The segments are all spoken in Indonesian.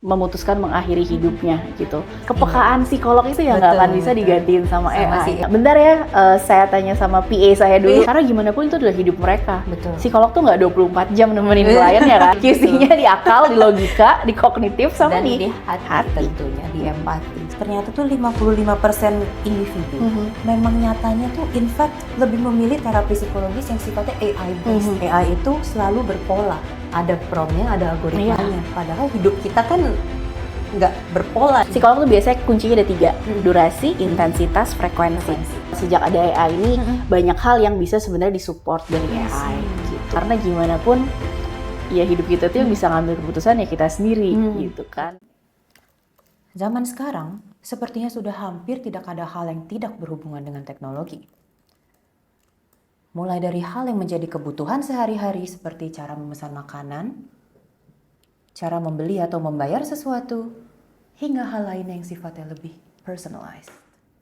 memutuskan mengakhiri hidupnya gitu. Kepekaan psikolog itu ya nggak akan bisa digantiin sama AI. Bentar ya, saya tanya sama PA saya dulu. Karena gimana pun itu adalah hidup mereka. Betul. Psikolog tuh nggak 24 jam nemenin klien ya kan. Kisinya di akal, di logika, di kognitif, sama dan di hati tentunya, di empati. Ternyata tuh 55% individu memang nyatanya tuh in fact lebih memilih terapi psikologis yang sifatnya AI based. AI itu selalu berpola. Ada promnya, ada algoritmanya. Padahal hidup kita kan nggak berpola. Psikolog tuh biasanya kuncinya ada 3, durasi, intensitas, frekuensi. Sejak ada AI ini, banyak hal yang bisa sebenarnya disupport dari AI gitu. Karena gimana pun, ya hidup kita tuh yang bisa ngambil keputusan ya kita sendiri gitu kan. Zaman sekarang, sepertinya sudah hampir tidak ada hal yang tidak berhubungan dengan teknologi. Mulai dari hal yang menjadi kebutuhan sehari-hari seperti cara memesan makanan, cara membeli atau membayar sesuatu, hingga hal lain yang sifatnya lebih personalized.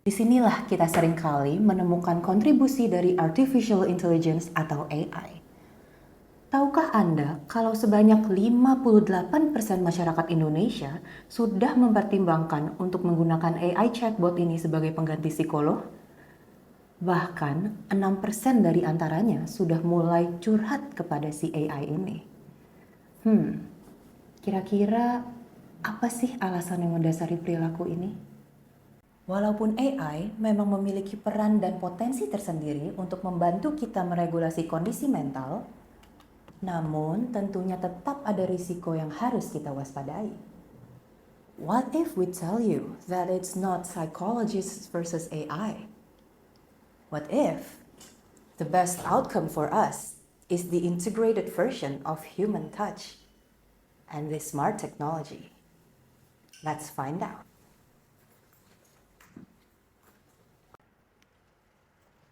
Disinilah kita seringkali menemukan kontribusi dari Artificial Intelligence atau AI. Tahukah Anda kalau sebanyak 58% masyarakat Indonesia sudah mempertimbangkan untuk menggunakan AI chatbot ini sebagai pengganti psikolog? Bahkan 6% dari antaranya sudah mulai curhat kepada si AI ini. Kira-kira apa sih alasan yang mendasari perilaku ini? Walaupun AI memang memiliki peran dan potensi tersendiri untuk membantu kita meregulasi kondisi mental, namun tentunya tetap ada risiko yang harus kita waspadai. What if we tell you that it's not psychologists versus AI? What if the best outcome for us is the integrated version of human touch and the smart technology? Let's find out.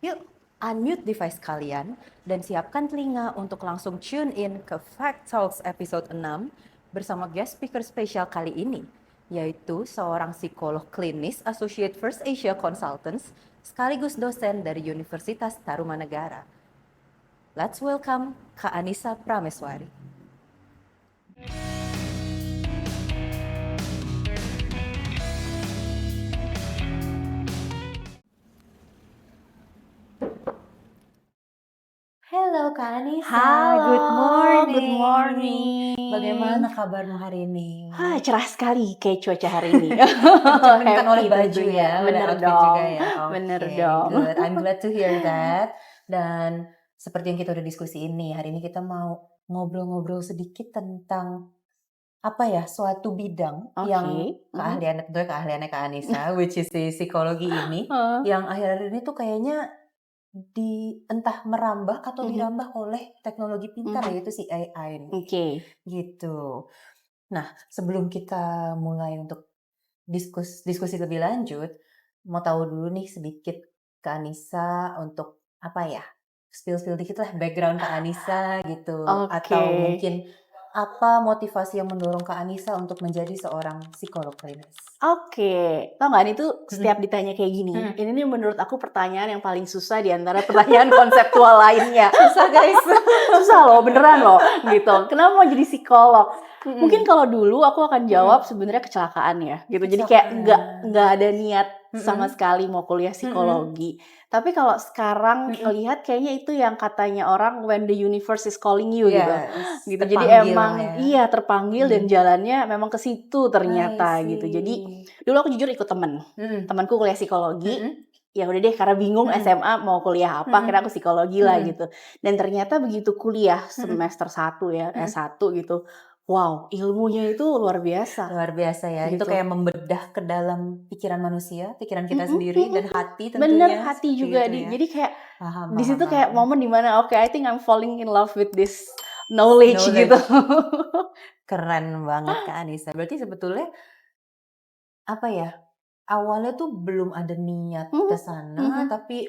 Yuk, unmute device kalian dan siapkan telinga untuk langsung tune in ke Fact Talks episode 6 bersama guest speaker spesial kali ini, yaitu seorang psikolog klinis Associate First Asia Consultants sekaligus dosen dari Universitas Tarumanegara. Let's welcome Kak Anissa Prameswari. Halo Kak Anissa, Halo, good morning. good morning. Bagaimana kabarmu hari ini? Cerah sekali kayak cuaca hari ini. Tercerminkan oleh baju tentunya. ya, oleh Bener outfit dong. juga ya. Bener Oke, dong. good. I'm glad to hear that. Dan seperti yang kita udah diskusi ini, hari ini kita mau ngobrol-ngobrol sedikit tentang apa ya, suatu bidang yang keahliannya Kak Anissa, which is di psikologi ini, yang akhir-akhir ini tuh kayaknya entah merambah atau dirambah oleh teknologi pintar, yaitu si AI nih. Gitu. Nah, sebelum kita mulai untuk diskusi lebih lanjut, mau tahu dulu nih sedikit Kak Anissa untuk apa ya? Spill dikit lah background Kak Anissa gitu. Atau mungkin apa motivasi yang mendorong Kak Anissa untuk menjadi seorang psikolog klinis? Tau gak, ini tuh setiap ditanya kayak gini, ini nih menurut aku pertanyaan yang paling susah di antara pertanyaan konseptual lainnya. Susah guys. Susah loh, beneran loh gitu. Kenapa mau jadi psikolog? Mungkin kalau dulu aku akan jawab sebenarnya kecelakaan ya gitu. Jadi kayak nggak ada niat sama sekali mau kuliah psikologi. Tapi kalau sekarang lihat kayaknya itu yang katanya orang when the universe is calling you gitu. Jadi emang terpanggil dan jalannya memang ke situ ternyata gitu. Jadi dulu aku jujur ikut temanku kuliah psikologi. Ya udah deh, karena bingung SMA mau kuliah apa, kira aku psikologi lah gitu. Dan ternyata begitu kuliah semester 1 ya, S1 gitu. Wow, ilmunya itu luar biasa. Luar biasa ya. Gitu. Itu kayak membedah ke dalam pikiran manusia, pikiran kita sendiri dan hati tentunya. Bener, hati juga. Jadi kayak di situ kayak momen dimana I think I'm falling in love with this knowledge. Gitu. Keren banget Kak Anissa. Berarti sebetulnya apa ya? Awalnya tuh belum ada niat ke sana, tapi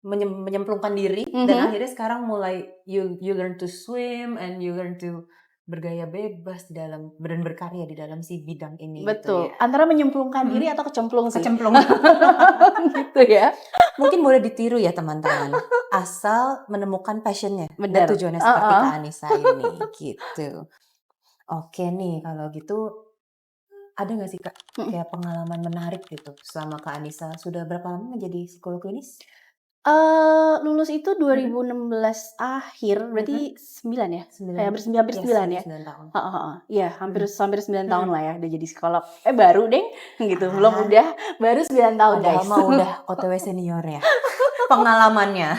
menyemplungkan diri dan akhirnya sekarang mulai you learn to swim and you learn to bergaya bebas di dalam dan berkarya di dalam si bidang ini. Betul. Gitu ya. Antara menyemplungkan diri atau kecemplung sih. Kecemplung. Gitu ya. Mungkin boleh ditiru ya teman-teman. Asal menemukan passionnya dan tujuannya seperti Kak Anissa ini gitu. Oke nih, kalau gitu ada nggak sih Kak, Mhm. kayak pengalaman menarik gitu selama Kak Anissa sudah berapa lama menjadi psikolog klinis? Lulus itu Mhm. 2016 akhir, Mhm. berarti 9 ya? 9, Hampir yes, 9 hampir ya? 9 tahun. Heeh heeh. Iya, hampir Mhm. hampir 9 tahun Mhm. lah ya udah jadi psikolog. Baru deng, gitu, belum Ah, udah, baru 9 tahun padahal guys. mah udah OTW senior ya, pengalamannya.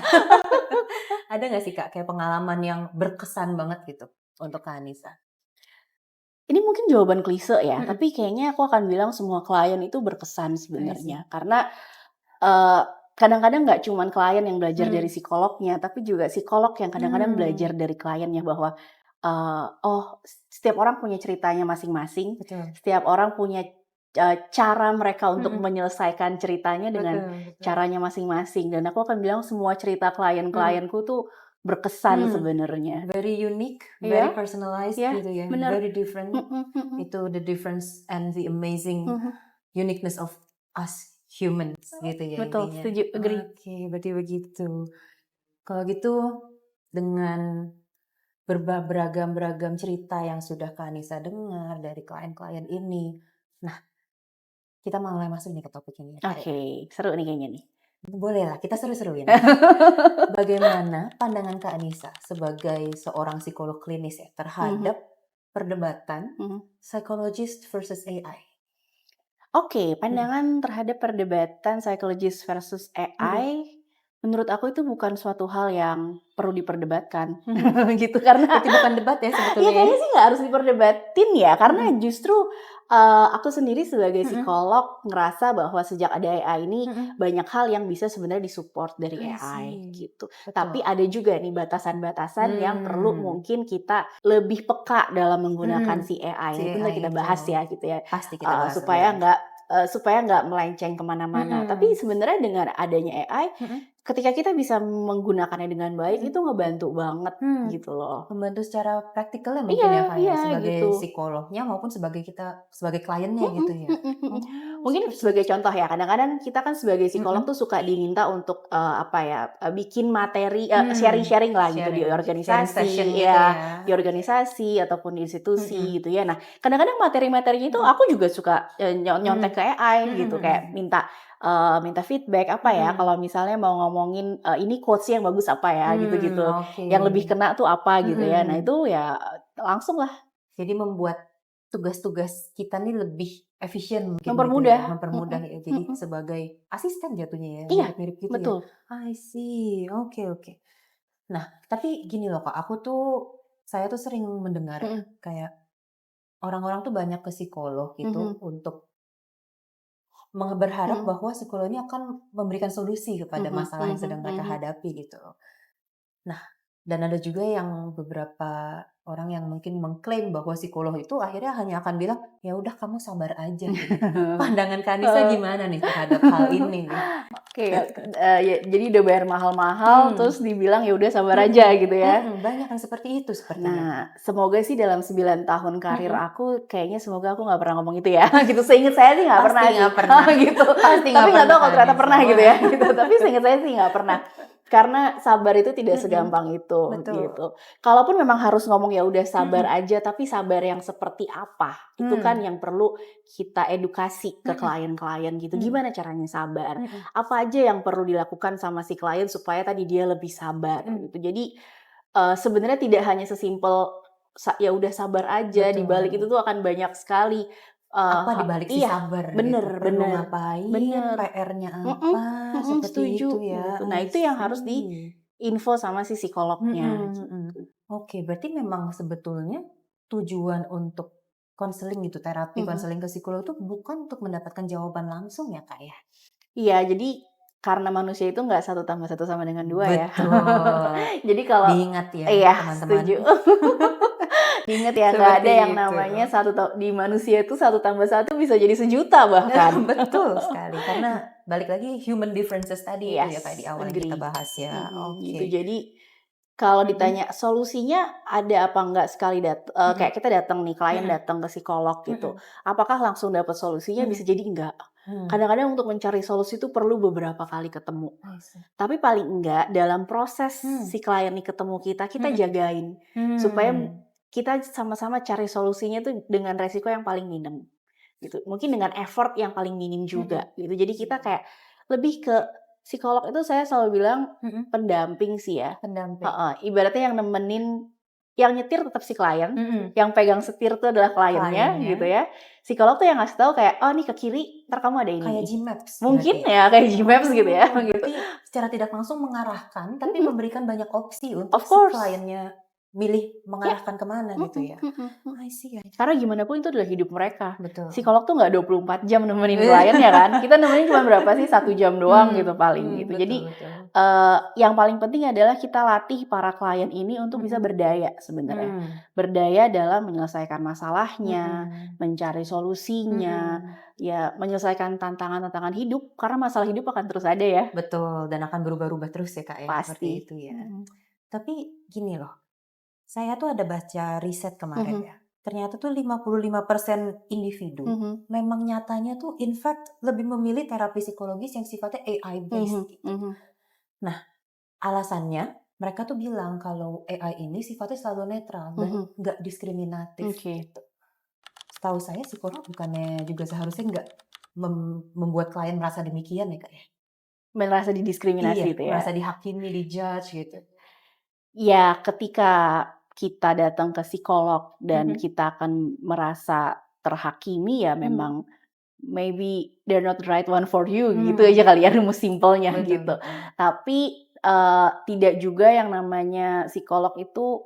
Ada nggak sih Kak, kayak pengalaman yang berkesan banget gitu untuk Kak Anissa? Ini mungkin jawaban klise ya, Mhm. tapi kayaknya aku akan bilang semua klien itu berkesan I see. sebenarnya. Karena, eee, kadang-kadang nggak cuman klien yang belajar dari Mhm. psikolognya, tapi juga psikolog yang kadang-kadang belajar Mmm, dari kliennya bahwa, oh setiap orang punya ceritanya masing-masing, betul. setiap orang punya, cara mereka untuk Mhm. menyelesaikan ceritanya dengan Betul betul. caranya masing-masing. Dan aku akan bilang semua cerita Mhm. klien-klienku tuh berkesan Mmm, sebenarnya. very unique, very Iya, personalized iya, gitu ya, bener. very different. Mhm mhm. Itu the difference and the amazing Mhm. uniqueness of us humans gitu ya Betul, intinya. setuju, agree. Oke, berarti begitu. Kalau gitu dengan beragam-beragam cerita yang sudah Kak Anissa dengar dari klien-klien ini. Nah, kita mulai masuk nih ke topik ini ya Kak ya. Oke, seru nih kayaknya nih. Bolehlah kita seru-seruin. Bagaimana pandangan Kak Anissa sebagai seorang psikolog klinis ya Mhm terhadap perdebatan mhm. psychologist versus AI? Oke, Mhm. pandangan terhadap perdebatan psikologis versus Mhm. AI, menurut aku itu bukan suatu hal yang perlu diperdebatkan, Mhm. gitu. Karena Berarti bukan debat ya ya sebetulnya ya? kayaknya sih nggak harus diperdebatin ya, karena Mhm. justru, aku sendiri sebagai Mhm. psikolog ngerasa bahwa sejak ada AI ini Mhm. banyak hal yang bisa sebenarnya disupport dari I AI see. gitu. Tapi Betul. ada juga nih batasan-batasan yang perlu Mmm. mungkin kita lebih peka dalam menggunakan Mhm. si AI. Si Nah itu nanti AI kita itu. bahas ya gitu ya, Pasti kita bahas lebih supaya lanjut. nggak melenceng kemana mana. Tapi Mhm. sebenarnya dengan adanya AI, Mhm. ketika kita bisa menggunakannya dengan baik itu Mhm. ngebantu banget Hmm. gitu loh. Membantu secara praktikalnya Iya mungkin ya, Kak, ya, iya gitu. sebagai psikolognya maupun sebagai kita sebagai kliennya Mhm gitu ya? mhm mhm. Oh, Mungkin seperti sebagai itu. contoh ya, kadang-kadang kita kan sebagai psikolog tuh Mhm. suka diminta untuk, apa ya, bikin materi, Hmm. sharing-sharing lah gitu di Sharing session organisasi gitu ya, ya? di organisasi ataupun di institusi Mhm. gitu ya. Nah, kadang-kadang materi-materinya itu Mhm. aku juga suka, nyontek Mhm. ke AI Mhm gitu, mhm kayak minta feedback, apa ya, mhm. kalau misalnya mau ngomongin, ini quotes-nya yang bagus apa ya, Hmm, gitu-gitu. oke. Yang lebih kena tuh apa gitu ya. Nah Mhm. itu ya langsung lah Jadi membuat tugas-tugas kita nih lebih efisien mungkin gitu mempermudah. ya, mempermudah Mhm ya. Jadi mhm. sebagai asisten jatuhnya ya, Iya, mirip-mirip gitu ya? betul. I see, oke oke. Nah, tapi gini loh Kak, saya tuh sering mendengar ya, Mhm kayak orang-orang tuh banyak ke psikolog gitu mhm untuk berharap mhm bahwa psikolog ini akan memberikan solusi kepada mhm masalah yang mhm sedang mereka mhm. hadapi gitu. Nah, dan ada juga yang beberapa orang yang mungkin mengklaim bahwa psikolog itu akhirnya hanya akan bilang, "Ya udah kamu sabar aja," gitu. Pandangan Kanisa Eee, gimana nih terhadap hal ini nih? oke ya, ya jadi udah bayar mahal-mahal Hmm, terus dibilang, "Ya udah sabar aja," mhm, gitu ya. mhm, banyak yang seperti itu sepertinya, Kak. Nah, semoga sih dalam 9 tahun karir Mhm, aku, kayaknya semoga aku nggak pernah ngomong itu ya, gitu. Seinget saya sih nggak pasti pernah sih, nggak pernah gitu. pasti Tapi nggak nggak pernah tahu kalau ternyata Kanisa, pernah gitu wah. ya, gitu. Tapi seinget saya sih nggak pernah. Karena sabar itu tidak Mhm, segampang itu, betul, gitu. Kalaupun memang harus ngomong, ya udah sabar mhm, aja, tapi sabar yang seperti apa, itu kan mmm, yang perlu kita edukasi ke mhm, klien-klien gitu. mmm, Gimana caranya sabar? mhm, Apa aja yang perlu dilakukan sama si klien supaya tadi dia lebih sabar, mhm, gitu. Jadi sebenarnya tidak hanya sesimpel ya udah sabar aja, di balik itu betul. tuh akan banyak sekali, Apa di balik si iya, sabar gitu, bener perlu bener ngapain, bener, PR-nya mhm apa, mhm, seperti itu setuju, ya, gitu. Nah I itu yang harus see. diinfo sama si psikolognya, Mhm mhm. gitu. Oke, berarti memang sebetulnya tujuan untuk konseling gitu, terapi Mhm. konseling ke psikolog itu bukan untuk mendapatkan jawaban langsung ya, Kak, ya? Iya, jadi karena manusia itu nggak 1+1 sama dengan 2 ya. Betul, Jadi kalau diingat ya iya, teman-teman, setuju. Diingat ya, nggak seperti ada yang itu. namanya di manusia itu 1+1 bisa jadi 1.000.000 bahkan. Betul sekali, karena balik lagi human differences tadi itu ya, kayak di Yes, awal yang kita agree. bahas ya, Gitu. oke. Jadi kalau Mhm ditanya solusinya ada apa enggak sekali mhm kayak kita datang nih, klien mhm datang ke psikolog gitu. mhm Apakah langsung dapat solusinya? Bisa mhm, jadi enggak. mmm, Kadang-kadang untuk mencari solusi itu perlu beberapa kali ketemu. I see. Tapi paling enggak dalam proses Mmm, si klien nih ketemu kita, kita mhm, jagain supaya mmm, kita sama-sama cari solusinya tuh dengan resiko yang paling minim. gitu. Mungkin dengan effort yang paling minim juga gitu. Jadi kita kayak lebih ke psikolog itu saya selalu bilang pendamping sih ya. Pendamping. Ibaratnya yang nemenin, yang nyetir tetap si klien, Mm-mm. yang pegang setir tuh adalah kliennya Kliennya. gitu ya. Psikolog tuh yang ngasih tahu kayak, oh nih ke kiri, ntar kamu ada ini. Kayak Gmaps Mungkin berarti. ya kayak Gmaps gitu ya. Oh, berarti secara tidak langsung mengarahkan, tapi memberikan banyak opsi untuk Of si course. kliennya milih mengarahkan kemana gitu ya. I see. Karena gimana pun itu adalah hidup mereka. Betul. Psikolog tuh nggak 24 jam nemenin klien ya kan. Kita nemenin cuma berapa sih? 1 jam doang gitu paling gitu. Betul, Jadi betul. yang paling penting adalah kita latih para klien ini untuk bisa berdaya sebenarnya. Berdaya dalam menyelesaikan masalahnya, mencari solusinya, ya menyelesaikan tantangan-tantangan hidup. Karena masalah hidup akan terus ada ya. Betul, dan akan berubah-ubah terus ya Kak ya. Pasti. Seperti itu ya. Tapi gini loh, saya tuh ada baca riset kemarin ya. Ternyata tuh 55% individu memang nyatanya tuh in fact lebih memilih terapi psikologis yang sifatnya AI based gitu. Nah, alasannya mereka tuh bilang kalau AI ini sifatnya selalu netral dan nggak diskriminatif gitu. Setahu saya psikolog bukannya juga seharusnya nggak membuat klien merasa demikian ya Kak ya? Merasa didiskriminasi gitu ya. Merasa dihakimi, dijudge gitu. Ya, ketika kita datang ke psikolog dan kita akan merasa terhakimi ya memang maybe they're not the right one for you gitu aja kali ya rumus simpelnya gitu. Tapi tidak juga yang namanya psikolog itu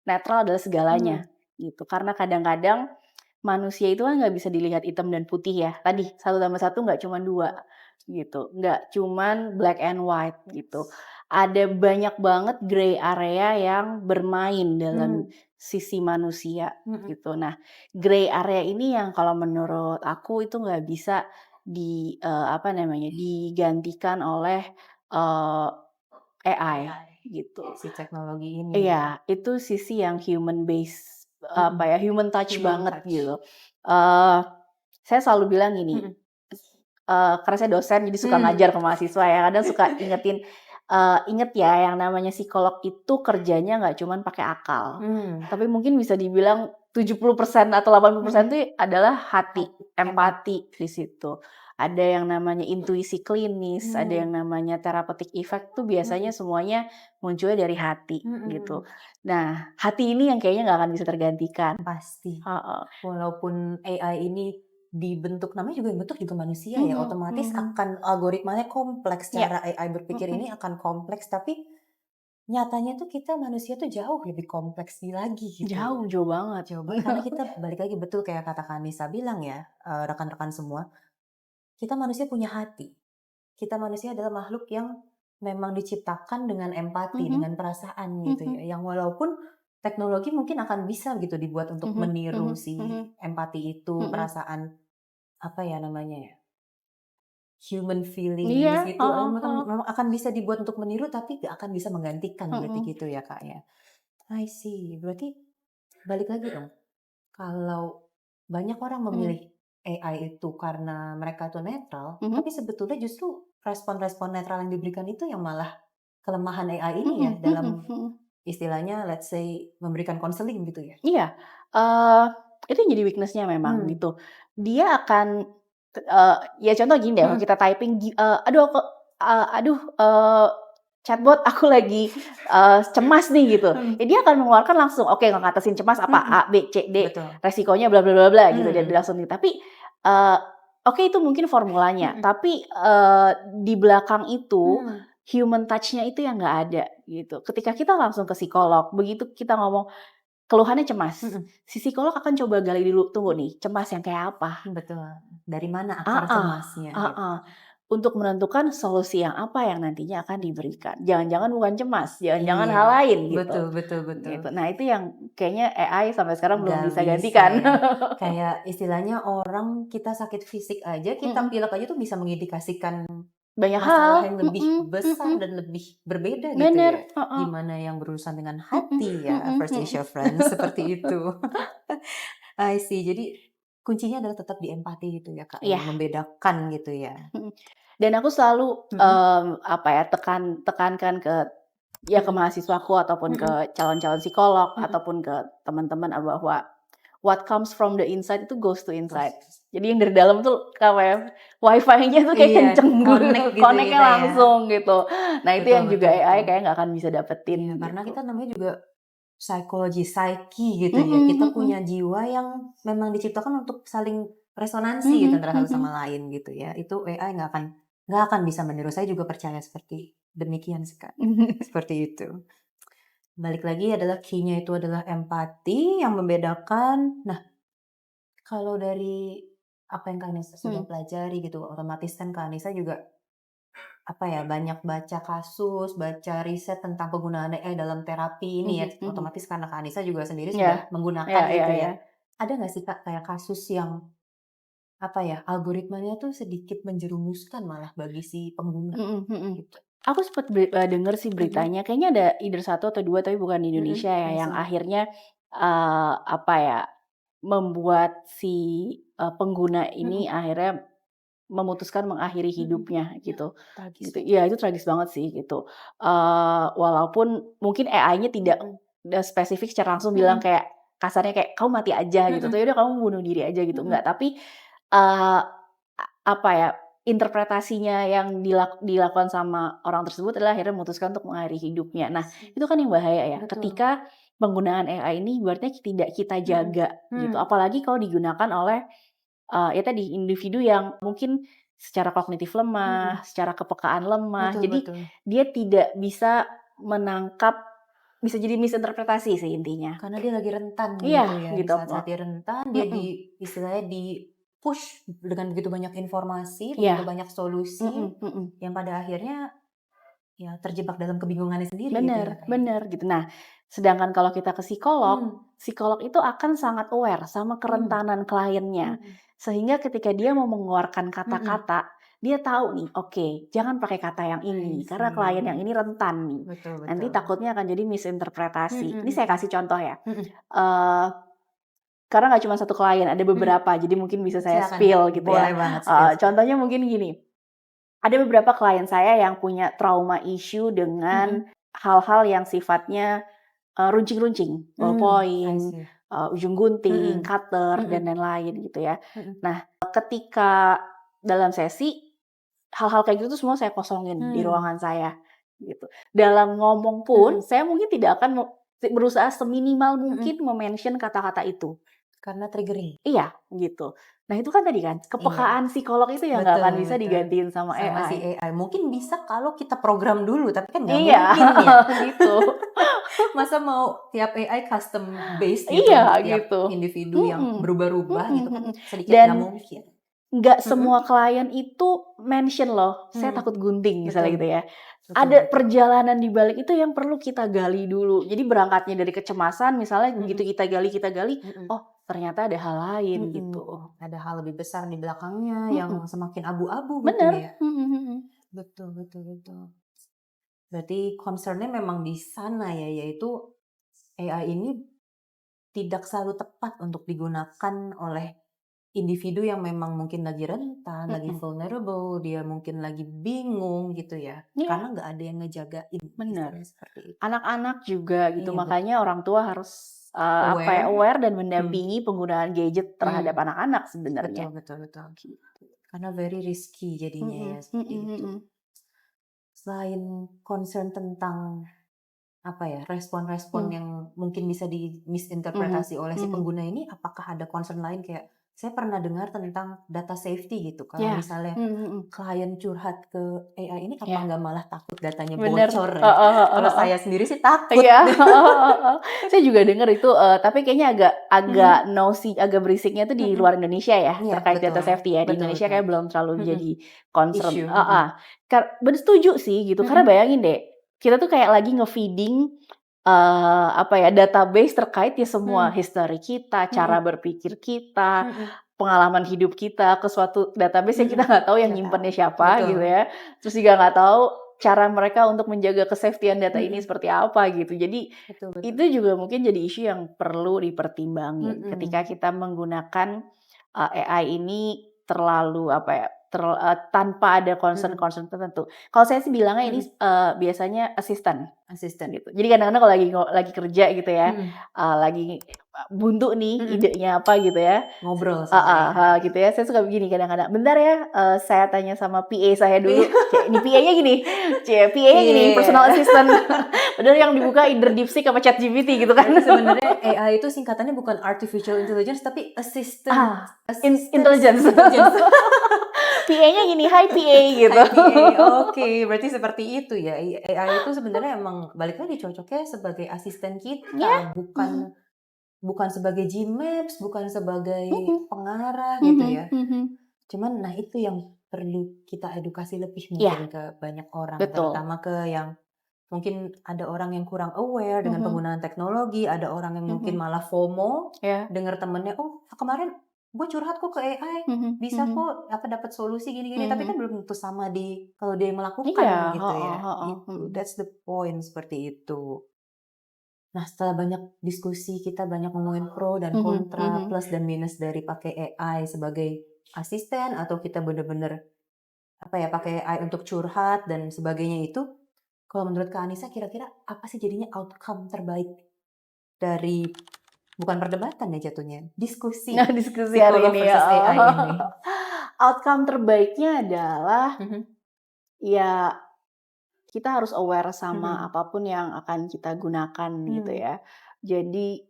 netral adalah segalanya gitu. Karena kadang-kadang manusia itu kan nggak bisa dilihat hitam dan putih ya. Tadi 1+1 nggak cuma 2 gitu. Nggak cuman black and white gitu. Ada banyak banget gray area yang bermain dalam sisi manusia gitu. Nah, gray area ini yang kalau menurut aku itu nggak bisa digantikan oleh AI gitu. Si teknologi ini. Iya, itu sisi yang human base human touch banget gitu. Saya selalu bilang gini, karena saya dosen jadi suka ngajar ke mahasiswa ya, kadang suka inget ya yang namanya psikolog itu kerjanya nggak cuman pakai akal, tapi mungkin bisa dibilang 70% atau 80% itu adalah hati, empati di situ. Ada yang namanya intuisi klinis, ada yang namanya therapeutic effect tuh biasanya semuanya munculnya dari hati gitu. Nah, hati ini yang kayaknya nggak akan bisa tergantikan. Pasti. Walaupun AI ini dibentuk, namanya juga bentuk juga manusia ya, otomatis akan algoritmanya kompleks, cara AI berpikir ini akan kompleks, tapi nyatanya tuh kita manusia tuh jauh lebih kompleks lagi gitu. Jauh banget. Karena kita balik lagi betul kayak kata Kanisa bilang ya, rekan-rekan semua, kita manusia punya hati. Kita manusia adalah makhluk yang memang diciptakan dengan empati, dengan perasaan gitu ya. Yang walaupun teknologi mungkin akan bisa gitu dibuat untuk meniru si empati itu, perasaan apa ya namanya ya, human feelings gitu. Memang akan bisa dibuat untuk meniru, tapi gak akan bisa menggantikan berarti gitu ya Kak ya. I see. Berarti balik lagi dong. Kalau banyak orang memilih AI itu karena mereka tuh netral, tapi sebetulnya justru respon-respon netral yang diberikan itu yang malah kelemahan AI ini ya dalam istilahnya let's say memberikan konseling gitu ya. Iya, itu yang jadi weakness-nya memang gitu. Dia akan ya contoh gini deh, kalau kita typing chatbot aku lagi cemas nih gitu. Ya dia akan mengeluarkan langsung, oke ngatasin cemas apa A, B, C, D, resikonya bla bla bla bla gitu dan langsung nih. Tapi oke itu mungkin formulanya, tapi di belakang itu human touch-nya itu yang nggak ada gitu. Ketika kita langsung ke psikolog, begitu kita ngomong keluhannya cemas, si psikolog akan coba gali dulu, tunggu nih, cemas yang kayak apa? Betul. Dari mana akar cemasnya? Gitu. Untuk menentukan solusi yang apa yang nantinya akan diberikan. Jangan-jangan bukan cemas, jangan-jangan hal lain gitu. Betul. Gitu. Nah itu yang kayaknya AI sampai sekarang belum bisa gantikan. Ya. Kayak istilahnya orang kita sakit fisik aja, kita pilek aja tuh bisa mengindikasikan banyak masalah hal yang lebih besar dan lebih berbeda gitu bener. ya. Gimana yang berurusan dengan hati ya, First Asia Friends seperti itu. I see. Jadi kuncinya adalah tetap di empati gitu ya Kak, yang membedakan gitu ya. Dan aku selalu tekankan ke mahasiswaku ataupun ke calon-calon psikolog ataupun ke teman-teman bahwa what comes from the inside itu goes to inside. Jadi yang dari dalam tuh apa ya, wifi-nya tuh kayak Iya, kenceng connect gitu connect-nya kita ya. langsung gitu. Nah itu Betul, yang juga betul, AI betul. kayak nggak akan bisa dapetin Iya, karena gitu. kita namanya juga psikologi, psyche gitu ya. Kita punya jiwa yang memang diciptakan untuk saling resonansi gitu antara satu sama lain gitu ya. Itu AI nggak akan bisa meniru. Saya juga percaya seperti demikian sekali. Seperti itu. Balik lagi adalah key-nya itu adalah empati yang membedakan. Nah, kalau dari apa yang Kak Anissa sudah pelajari gitu, otomatis kan Kak Anissa juga apa ya, banyak baca kasus, baca riset tentang penggunaan AI dalam terapi ini ya, otomatis karena Kak Anissa juga sendiri sudah menggunakan gitu ya. Ada nggak sih Kak kayak kasus yang apa ya, algoritmanya tuh sedikit menjerumuskan malah bagi si pengguna gitu? Aku sempat denger sih beritanya, kayaknya ada either 1 atau 2 tapi bukan di Indonesia ya, yang akhirnya apa ya, membuat si pengguna ini akhirnya memutuskan mengakhiri hidupnya gitu. Tragis. Gitu. Iya itu tragis banget sih gitu. Walaupun mungkin AI-nya tidak spesifik secara langsung bilang kayak kasarnya kayak kamu mati aja gitu, atau ya udah kamu bunuh diri aja gitu, enggak. Tapi apa ya, interpretasinya yang dilakukan sama orang tersebut adalah akhirnya memutuskan untuk mengakhiri hidupnya. Nah, itu kan yang bahaya ya, ketika penggunaan AI ini berarti tidak kita jaga gitu. Apalagi kalau digunakan oleh ya tadi individu yang mungkin secara kognitif lemah, secara kepekaan lemah. Betul, Jadi betul. dia tidak bisa menangkap, bisa jadi misinterpretasi sih intinya. Karena dia lagi rentan Iya, gitu ya. Di gitu. saat-saat dia rentan, dia istilahnya di-push dengan begitu banyak informasi, begitu banyak solusi, yang pada akhirnya ya terjebak dalam kebingungannya sendiri gitu ya. Bener gitu. Nah, sedangkan kalau kita ke psikolog, psikolog itu akan sangat aware sama kerentanan kliennya. Sehingga ketika dia mau mengeluarkan kata-kata, dia tahu nih, oke, jangan pakai kata yang ini karena klien yang ini rentan nih. Betul, Nanti betul. takutnya akan jadi misinterpretasi. Ini saya kasih contoh ya. Karena nggak cuma satu klien, ada beberapa, jadi mungkin bisa saya Silakan. spill gitu ya. Boleh banget spill. Contohnya mungkin gini, ada beberapa klien saya yang punya trauma issue dengan hal-hal yang sifatnya runcing-runcing, I ballpoint, see. ujung gunting, cutter, dan lain-lain gitu ya. Nah, ketika dalam sesi, hal-hal kayak gitu tuh semua saya kosongin di ruangan saya gitu. Dalam ngomong pun, saya mungkin tidak akan berusaha seminimal mungkin mention kata-kata itu. Karena triggering. Iya, gitu. Nah itu kan tadi kan, kepekaan psikolog itu yang nggak akan bisa digantiin sama Sama si AI. AI. Mungkin bisa kalau kita program dulu, tapi kan nggak Iya, mungkin ya. gitu. Masa mau tiap AI custom based gitu Iya, untuk tiap gitu. individu yang berubah-ubah gitu kan sedikit Dan nggak mungkin. nggak semua klien itu mention loh, saya takut gunting misalnya Betul. gitu ya. Betul, Ada betul. perjalanan di balik itu yang perlu kita gali dulu. Jadi berangkatnya dari kecemasan misalnya begitu kita gali, oh ternyata ada hal lain gitu. Ada hal lebih besar di belakangnya yang semakin abu-abu gitu Bener. ya. Betul, betul, betul. Berarti concern-nya memang di sana ya, yaitu AI ini tidak selalu tepat untuk digunakan oleh individu yang memang mungkin lagi rentan, lagi vulnerable, dia mungkin lagi bingung gitu ya. Karena nggak ada yang ngejagain. Bener. Seperti itu. Anak-anak juga gitu, Iya, makanya orang tua harus aware dan mendampingi penggunaan gadget terhadap anak-anak sebenarnya. Betul, betul, betul. Karena very risky jadinya ya seperti itu. Selain concern tentang apa ya, respon-respon yang mungkin bisa misinterpretasi oleh si pengguna ini, apakah ada concern lain kayak saya pernah dengar tentang data safety gitu. Kalau misalnya klien curhat ke AI ini, apa nggak malah takut datanya bocor ya? Kalau saya sendiri sih takut. Iya. Saya juga dengar itu, tapi kayaknya agak agak berisiknya tuh di luar Indonesia ya, terkait data safety ya. Di Indonesia kayak belum terlalu jadi concern. Issue. Bener setuju sih gitu, karena bayangin deh, kita tuh kayak lagi nge-feeding apa ya, database terkait ya semua history kita, cara berpikir kita, pengalaman hidup kita ke suatu database yang kita nggak tahu yang nyimpennya siapa gitu ya. Terus juga nggak tahu cara mereka untuk menjaga kesafetyan data ini seperti apa gitu. Jadi itu juga mungkin jadi isu yang perlu dipertimbangin ketika kita menggunakan AI ini terlalu apa ya, tanpa ada concern-concern tertentu. Kalau saya sih bilangnya ini biasanya asisten gitu. Jadi kadang-kadang kalau lagi kerja gitu ya, lagi buntu nih idenya apa gitu ya, ngobrol sama AI. gitu ya. Saya suka begini kadang-kadang. Bentar ya, saya tanya sama PA saya dulu. Ini PA-nya gini, PA-nya gini, personal assistant. Padahal yang dibuka either DeepSeek apa ChatGPT gitu kan. Sebenarnya AI itu singkatannya bukan artificial intelligence tapi assistant intelligence. PA-nya gini, hi PA gitu. Oke, berarti seperti itu ya. AI itu sebenarnya emang balik lagi cocoknya sebagai asisten kita, bukan sebagai Gmaps, bukan sebagai pengarah gitu ya. Cuman nah itu yang perlu kita edukasi lebih mungkin ke banyak orang, terutama ke yang mungkin ada orang yang kurang aware dengan penggunaan teknologi, ada orang yang mungkin malah FOMO, dengar temennya, oh kemarin gue curhat kok ke AI, bisa kok dapat solusi gini-gini, tapi kan belum tentu sama kalau dia melakukan gitu ya. Itu, that's the point seperti itu. Nah setelah banyak diskusi kita banyak ngomongin pro dan kontra, plus dan minus dari pakai AI sebagai asisten atau kita bener-bener pakai AI untuk curhat dan sebagainya itu. Kalau menurut Kak Anissa kira-kira apa sih jadinya outcome terbaik dari bukan perdebatan ya jatuhnya, diskusi hari ini versus AI ini? Outcome terbaiknya adalah ya kita harus aware sama apapun yang akan kita gunakan gitu ya. Jadi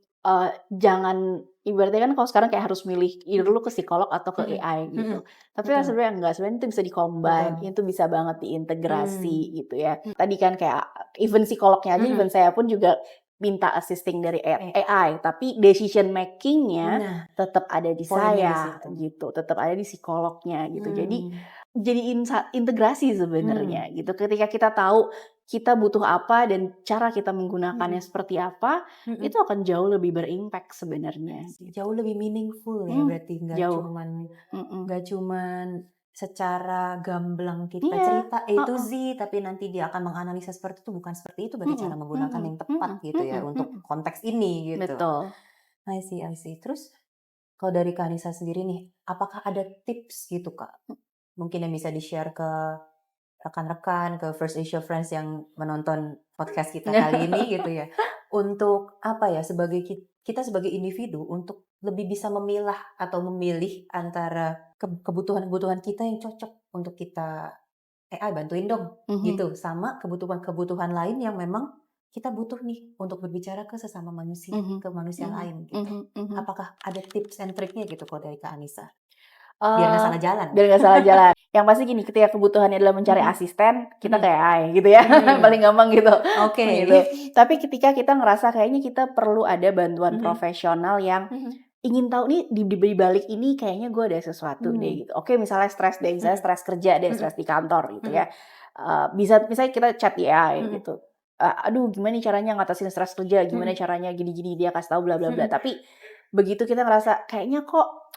jangan ibaratnya kan kalau sekarang kayak harus milih either lu ke psikolog atau ke AI gitu. Tapi kan sebenarnya enggak, sebenarnya itu bisa di-combine, itu bisa banget diintegrasi gitu ya. Tadi kan kayak even psikolognya aja, even saya pun juga minta assisting dari AI, tapi decision making-nya tetap ada di saya gitu, tetap ada di psikolognya gitu. Jadi integrasi sebenarnya gitu. Ketika kita tahu kita butuh apa dan cara kita menggunakannya seperti apa, itu akan jauh lebih berimpact sebenarnya. Jauh lebih meaningful ya berarti, nggak cuman secara gamblang kita cerita A to Z, tapi nanti dia akan menganalisa seperti itu, bukan seperti itu berarti cara menggunakan yang tepat gitu ya untuk konteks ini gitu. Betul. I see. Terus kalau dari Kak Anissa sendiri nih, apakah ada tips gitu Kak? Mungkin yang bisa di-share ke rekan-rekan, ke First Asia Friends yang menonton podcast kita kali ini gitu ya. Untuk sebagai kita sebagai individu untuk lebih bisa memilah atau memilih antara kebutuhan-kebutuhan kita yang cocok untuk kita AI bantuin dong gitu, sama kebutuhan-kebutuhan lain yang memang kita butuh nih untuk berbicara ke sesama manusia, ke manusia lain gitu. Apakah ada tips and triknya gitu kalau dari Kak Anissa? Biar nggak salah jalan. Yang pasti gini, ketika kebutuhannya adalah mencari asisten, kita kayak AI gitu ya, paling gampang gitu. Gitu. Tapi ketika kita ngerasa kayaknya kita perlu ada bantuan profesional yang ingin tahu nih di balik ini kayaknya gue ada sesuatu deh gitu. Oke, misalnya stres deh, misalnya stres kerja deh, stres di kantor gitu ya. Misalnya kita chat di AI gitu. Aduh gimana nih caranya ngatasin stres kerja, gimana caranya gini-gini, dia kasih tahu bla bla bla. Tapi begitu kita ngerasa kayaknya kok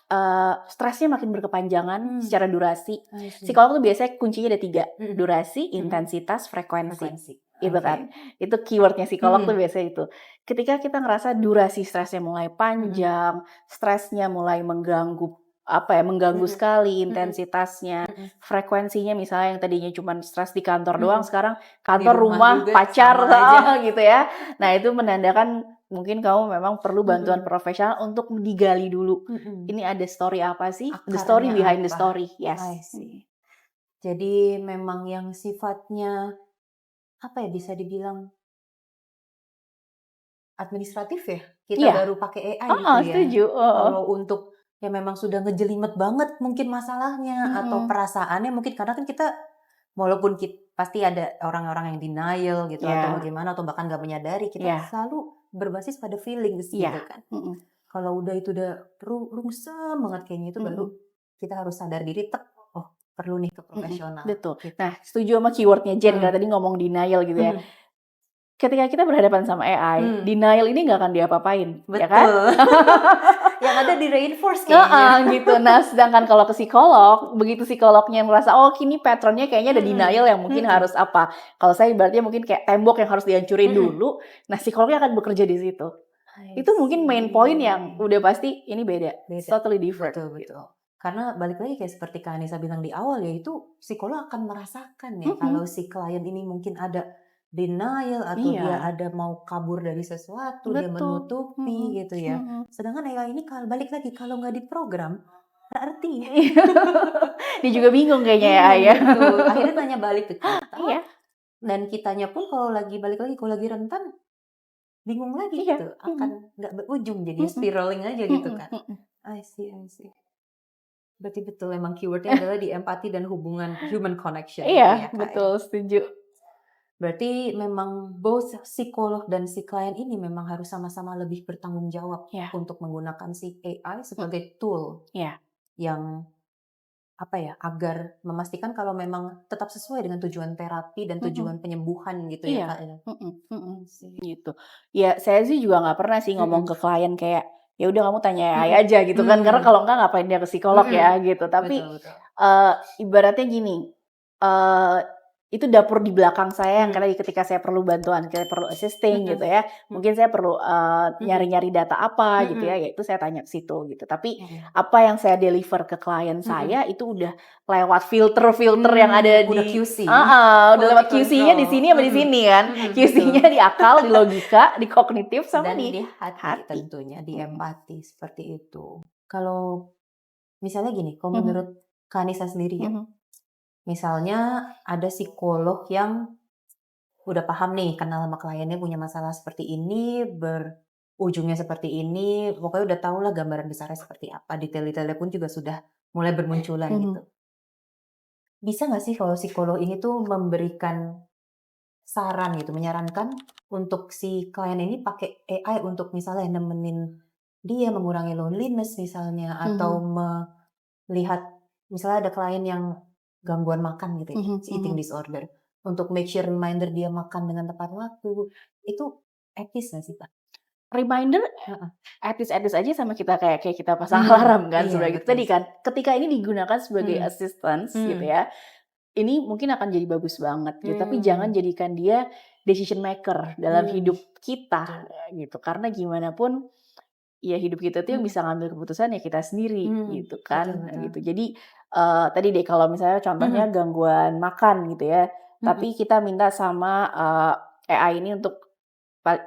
stresnya makin berkepanjangan secara durasi. Psikolog tuh biasanya kuncinya ada 3, durasi, intensitas, frekuensi. Itu kan, itu keywordnya psikolog tuh biasanya itu. Ketika kita ngerasa durasi stresnya mulai panjang, stresnya mulai mengganggu sekali, intensitasnya, frekuensinya misalnya yang tadinya cuma stres di kantor doang, sekarang kantor, rumah, pacar gitu ya. Nah itu menandakan mungkin kamu memang perlu bantuan profesional untuk digali dulu. Ini ada story apa sih? The story behind the story. Yes. Jadi memang yang sifatnya bisa dibilang administratif ya? Kita baru pakai AI gitu ya. Setuju. Kalau untuk yang memang sudah ngejelimet banget mungkin masalahnya atau perasaannya mungkin karena kan kita walaupun pasti ada orang-orang yang denial gitu atau bagaimana atau bahkan nggak menyadari, kita selalu berbasis pada feelings gitu kan. Kalau udah itu udah rungsem banget kayaknya itu baru kita harus sadar diri, perlu nih ke profesional. Betul. Gitu. Nah setuju sama keywordnya Jen, karena tadi ngomong denial gitu ya. Ketika kita berhadapan sama AI, denial ini nggak akan diapa-apain, ya kan? Yang ada di reinforce kayaknya. Gitu. Nah, sedangkan kalau ke psikolog, begitu psikolognya merasa, oh kini patternnya kayaknya ada denial yang mungkin harus apa. Kalau saya berarti mungkin kayak tembok yang harus dihancurin dulu, nah psikolognya akan bekerja di situ. Itu mungkin main point yang udah pasti ini beda. It's totally different. Betul. Karena balik lagi kayak seperti Kak Anissa bilang di awal, yaitu psikolog akan merasakan ya kalau si klien ini mungkin ada denial atau dia Iya, ada mau kabur dari sesuatu, dia betul. menutupi gitu ya. Sedangkan AI ini balik lagi kalau nggak diprogram, berarti Dia juga bingung kayaknya ya, Ayah. betul. Akhirnya nanya balik ke kita, Iya, dan kitanya pun kalau lagi balik lagi kalau lagi rentan bingung lagi iya. gitu, akan nggak berujung jadi spiraling aja gitu kan. I see. Berarti betul emang keywordnya adalah di empati dan hubungan human connection gitu Iya, ya Kak ya. betul, setuju. Berarti memang both psikolog dan si klien ini memang harus sama-sama lebih bertanggung jawab Iya, untuk menggunakan si AI sebagai tool iya. yang agar memastikan kalau memang tetap sesuai dengan tujuan terapi dan tujuan penyembuhan gitu ya Iya, Kak ya. Sih. gitu. Ya saya sih juga nggak pernah sih ngomong Mhm. ke klien kayak, "Ya udah kamu tanya AI Mhm. aja," gitu kan, karena kalau enggak ngapain dia ke psikolog ya, Mhm. gitu. Tapi, Betul. eee, ibaratnya gini, eee, itu dapur di belakang saya yang Mhm. ketika saya perlu bantuan, kayak perlu assisting gitu Mhm. ya, mungkin saya perlu, Mhm. nyari-nyari data apa gitu ya, Mhm. ya itu saya tanya ke situ gitu. Tapi Mhm. apa yang saya deliver ke klien Mhm. saya itu udah lewat filter-filter yang ada Udah di QC, udah quality lewat QC-nya di control. sini sama di sini kan. Betul. QC-nya di akal, di logika, di kognitif, sama Dan di di hati hati. tentunya, di Mhm. empati seperti itu. Kalau misalnya gini, kalau Mhm. menurut Kak Anissa sendiri ya, Mhm. misalnya ada psikolog yang udah paham nih, kenal sama kliennya punya masalah seperti ini, berujungnya seperti ini, pokoknya udah tahu lah gambaran besarnya seperti apa, detail-detailnya pun juga sudah mulai bermunculan Mhm. gitu. Bisa nggak sih kalau psikolog ini tuh memberikan saran gitu, menyarankan untuk si klien ini pakai AI untuk misalnya nemenin dia mengurangi loneliness misalnya, atau Mhm. melihat misalnya ada klien yang gangguan makan gitu ya, Mhm. eating Mhm. disorder, untuk make sure reminder dia makan dengan tepat waktu, itu etis nggak sih, Kak? Reminder Heeh. etis-etis aja sama kita kayak kita pasang alarm kan Iya sebenarnya. Itu betul tadi sih. kan, ketika ini digunakan sebagai Mhm. assistance gitu Mhm. ya, ini mungkin akan jadi bagus banget gitu, tapi jangan Mmm. jadikan dia decision maker dalam hidup kita, Betul. gitu. Karena gimana pun, ya hidup kita tuh yang Mhm. bisa ngambil keputusan ya kita sendiri, gitu Betul kan, betul. gitu. Jadi, tadi deh kalau misalnya contohnya Mhm. gangguan makan gitu ya, Mhm. tapi kita minta sama, AI ini untuk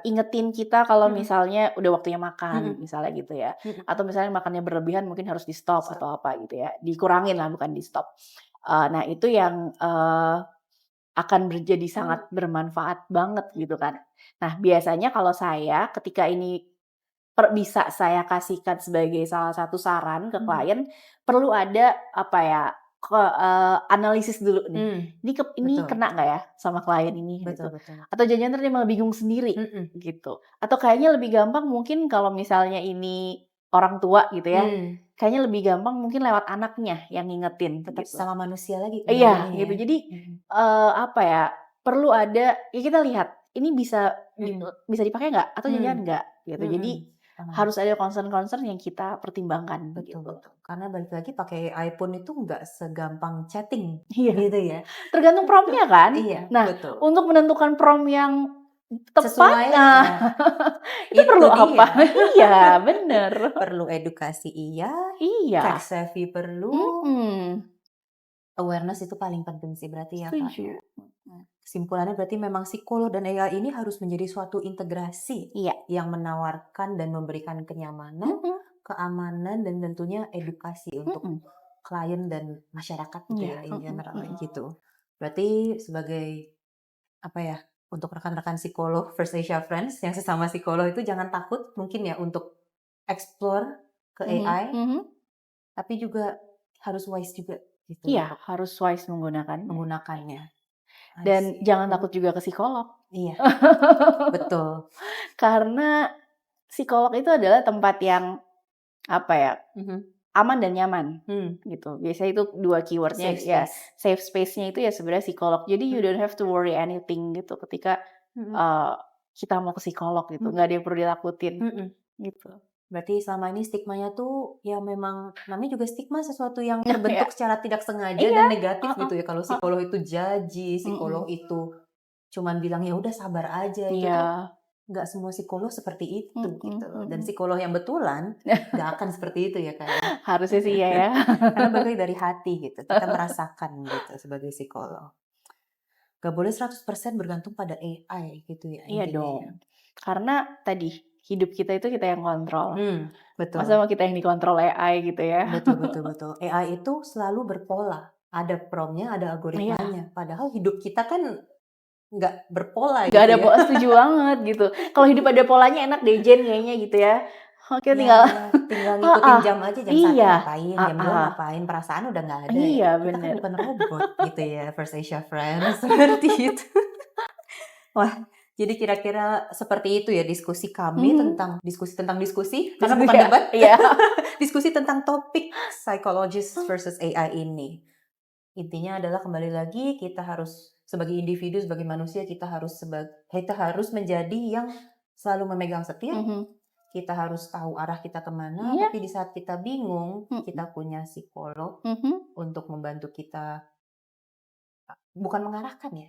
ingetin kita kalau Mhm. misalnya udah waktunya makan, Mhm. misalnya gitu ya. Mhm. Atau misalnya makannya berlebihan mungkin harus di-stop Stop. atau apa gitu ya, dikurangin lah bukan di-stop. Nah itu yang, akan jadi sangat bermanfaat banget gitu kan. Nah biasanya kalau saya ketika ini bisa saya kasihkan sebagai salah satu saran ke Mhm. klien, perlu ada apa ya, analisis dulu nih. Mmm. Ini Betul. kena nggak ya sama klien ini Betul gitu. betul. Atau jangan-jangan entar dia malah bingung sendiri Mhm. gitu. Atau kayaknya lebih gampang mungkin kalau misalnya ini orang tua gitu ya, Mmm. kayaknya lebih gampang mungkin lewat anaknya yang ngingetin Tetap gitu. sama manusia lagi Iya kembalinya gitu. ya. Jadi, Mhm. apa ya, perlu ada ya kita lihat, ini Mhm. bisa dipakai nggak? Atau jangan-jangan Mmm. enggak gitu. Jadi Mhm. Paham. harus ada concern-concern yang kita pertimbangkan Betul gitu. betul. Karena balik lagi pakai iPhone itu nggak segampang chatting Iya, gitu ya. tergantung prompt-nya kan. Iya, Nah, betul. untuk menentukan prompt yang tepat, Sesuai, nah itu itu perlu apa? dia. Iya, bener. Perlu edukasi iya, tech Iya, savvy perlu, mhm, awareness itu paling penting sih berarti ya, Kak, ya. setuju. Mhm. Kesimpulannya berarti memang psikolog dan AI ini harus menjadi suatu integrasi Iya, yang menawarkan dan memberikan kenyamanan, mhm, keamanan, dan tentunya edukasi untuk mhm, klien dan masyarakat gitu iya, ya, in mhm, general mhm. gitu. Berarti sebagai apa ya, untuk rekan-rekan psikolog First Asia Friends yang sesama psikolog itu jangan takut mungkin ya untuk explore ke Mhm, AI, mhm. tapi juga harus wise juga gitu Iya, untuk harus wise menggunakannya. menggunakannya. I Dan see. jangan takut juga ke psikolog. Iya, betul. Karena psikolog itu adalah tempat yang, apa ya, Mhm. aman dan nyaman, Mmm. gitu. Biasanya itu 2 keyword-nya Safe ya, space. safe space-nya itu ya sebenarnya psikolog. Jadi you Mhm. don't have to worry anything gitu ketika, Mhm. eee, kita mau ke psikolog gitu, Mhm. nggak ada yang perlu ditakutin, Mhm. gitu. Berarti selama ini stigmanya tuh ya memang namanya juga stigma sesuatu yang Iya, terbentuk secara tidak sengaja iya, dan negatif heeh, gitu ya. Kalau heeh, psikolog itu judgy, psikolog mhm, itu cuman bilang, "Ya udah sabar aja," itu tuh iya, nggak semua psikolog seperti itu Mm, gitu loh. Dan mm. psikolog yang betulan nggak akan seperti itu ya Kak. Harusnya sih ya. Karena balik dari hati gitu. Kita merasakan gitu sebagai psikolog. Gak boleh 100% bergantung pada AI gitu ya Iya intinya ya. dong. Karena tadi hidup kita itu kita yang kontrol. Betul. Masa mau kita yang dikontrol AI gitu ya? Betul. AI itu selalu berpola. Ada promnya, ada Iya. algoritmanya. Padahal hidup kita kan nggak berpola Gak gitu ada ya. pola, setuju banget gitu. Kalau hidup ada polanya enak deh Jen kayaknya gitu ya. Oke, tinggal Tinggal ngikutin jam aja, jam 1 iya. ngapain, jam 2 ngapain, perasaan udah nggak ada ya. Iya, Kita kan bener. bukan robot gitu ya, First Asia Friends, seperti itu. Wah, jadi kira-kira seperti itu ya diskusi kami tentang diskusi, karena bukan Diskusi, debat. iya. Diskusi tentang topik psychologist versus AI ini. Intinya adalah kembali lagi kita harus sebagai individu, sebagai manusia kita harus menjadi yang selalu memegang setir. Kita harus tahu arah kita kemana, Iya. tapi di saat kita bingung, kita punya psikolog untuk membantu kita, bukan mengarahkan ya,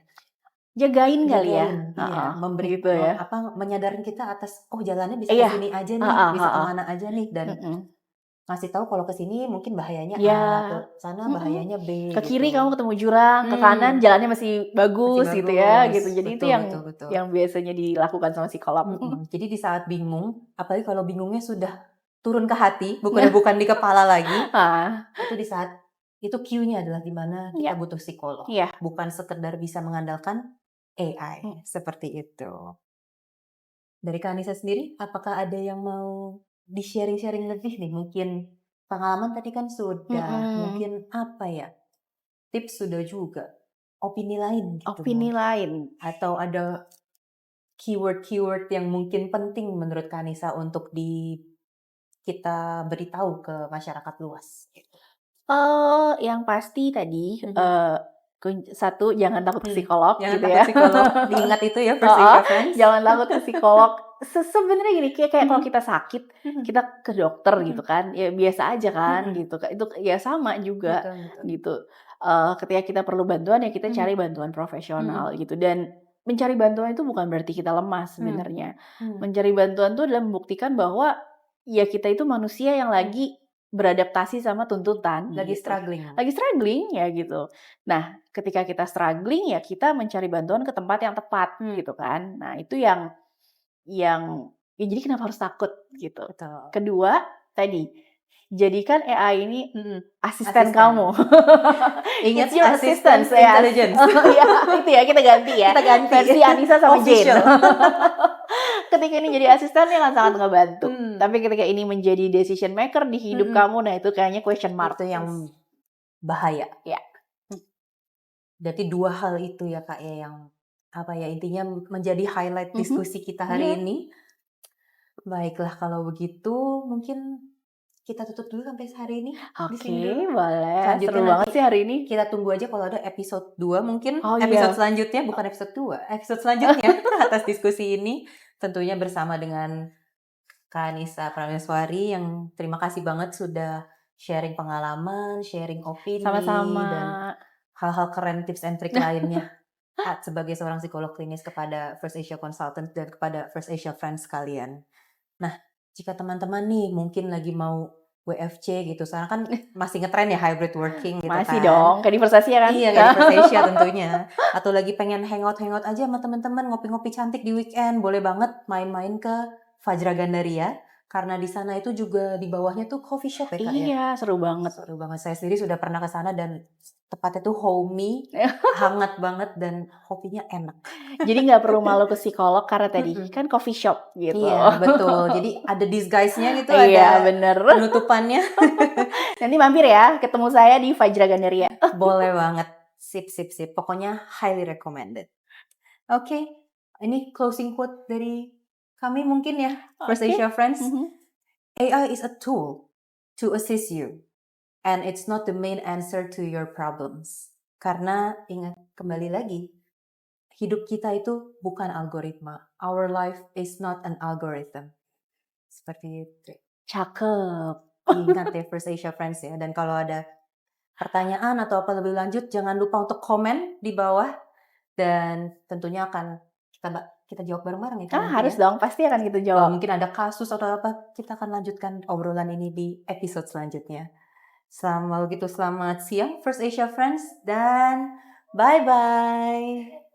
Jagain kali ya. iya, memberi gitu ya. menyadarin kita atas jalannya bisa Iya. ke sini aja nih, bisa kemana aja nih, dan ngasih tahu kalau ke sini mungkin bahayanya A, ke sana bahayanya B. Ke kiri gitu. kamu ketemu jurang, ke kanan jalannya masih bagus gitu ya, gitu. Jadi itu Betul. yang biasanya dilakukan sama psikolog. Jadi di saat bingung, apalagi kalau bingungnya sudah turun ke hati, bukan di kepala lagi, itu di saat itu cue-nya adalah di mana kita butuh psikolog, bukan sekedar bisa mengandalkan AI, seperti itu. Dari Kak Anissa sendiri, apakah ada yang mau di-sharing-sharing lebih nih? Mungkin pengalaman tadi kan sudah, mungkin apa ya, tips sudah juga, opini lain gitu. Opini lain. Atau ada keyword-keyword yang mungkin penting menurut Kak Anissa untuk kita beritahu ke masyarakat luas. Yang pasti tadi, satu, jangan takut ke psikolog Jangan gitu takut ya. psikolog, diingat itu ya First Asia Friends. Jangan takut ke psikolog. Sebenarnya gini, kayak kalau kita sakit, kita ke dokter gitu kan, ya biasa aja kan gitu. Itu ya sama juga Betul. gitu. Ketika kita perlu bantuan ya kita cari bantuan profesional gitu. Dan mencari bantuan itu bukan berarti kita lemah sebenarnya. Mencari bantuan itu adalah membuktikan bahwa ya kita itu manusia yang lagi beradaptasi sama tuntutan. Lagi gitu. struggling. Lagi struggling ya gitu. Nah, ketika kita struggling ya kita mencari bantuan ke tempat yang tepat gitu kan. Nah, itu yang ya jadi kenapa harus takut gitu. Betul. Kedua, tadi jadikan AI ini asisten kamu. Ingat It's your assistant assistant ya. intelligence. Ya, itu ya kita ganti ya. Kita ganti. Versi Anissa sama Jane. Official. Ketika ini jadi asisten dia akan sangat ngebantu. Tapi ketika ini menjadi decision maker di hidup kamu, nah itu kayaknya question mark. Itu yang bahaya. Ya. Berarti dua hal itu ya Kak ya yang intinya menjadi highlight diskusi kita hari ini. Baiklah kalau begitu mungkin kita tutup dulu sampai hari ini. Oke, boleh. Selanjutnya Seru banget sih hari ini. Kita tunggu aja kalau ada episode 2 mungkin. Episode selanjutnya, bukan episode 2. Episode selanjutnya atas diskusi ini. Tentunya bersama dengan Kak Anissa Prameswari yang terima kasih banget sudah sharing pengalaman, sharing opini, Sama-sama. dan hal-hal keren tips and trick lainnya sebagai seorang psikolog klinis kepada First Asia Consultant dan kepada First Asia Friends kalian. Nah, jika teman-teman nih mungkin lagi mau WFC gitu, sekarang kan masih ngetren ya hybrid working gitu masih kan. dong, kayak di First Asia kan? Iya, kayak di First Asia tentunya. Atau lagi pengen hangout aja sama teman-teman, ngopi-ngopi cantik di weekend, boleh banget main-main ke Fajra Gandaria. Karena di sana itu juga di bawahnya tuh coffee shop ya Kak ya. Iya, seru banget. Seru banget. Saya sendiri sudah pernah ke sana dan tepatnya tuh homey, hangat banget dan kopinya enak. Jadi nggak perlu malu ke psikolog karena tadi kan coffee shop gitu. Iya, betul. Jadi ada disguise-nya gitu, Iya, ada bener. penutupannya. Nanti mampir ya, ketemu saya di Fajra Gandaria. Boleh banget. Sip. Pokoknya highly recommended. Oke, ini closing quote dari kami mungkin ya, First Asia Friends. AI is a tool to assist you, and it's not the main answer to your problems. Karena ingat kembali lagi, hidup kita itu bukan algoritma. Our life is not an algorithm. Seperti itu. Cakep. Ingat ya First Asia Friends ya. Dan kalau ada pertanyaan atau apa lebih lanjut, jangan lupa untuk komen di bawah. Dan tentunya akan kita jawab bareng-bareng ya Ah, nanti harus ya. dong, pasti akan kita Kalau jawab. mungkin ada kasus atau apa, kita akan lanjutkan obrolan ini di episode selanjutnya. Kalau gitu selamat siang First Asia Friends dan bye-bye.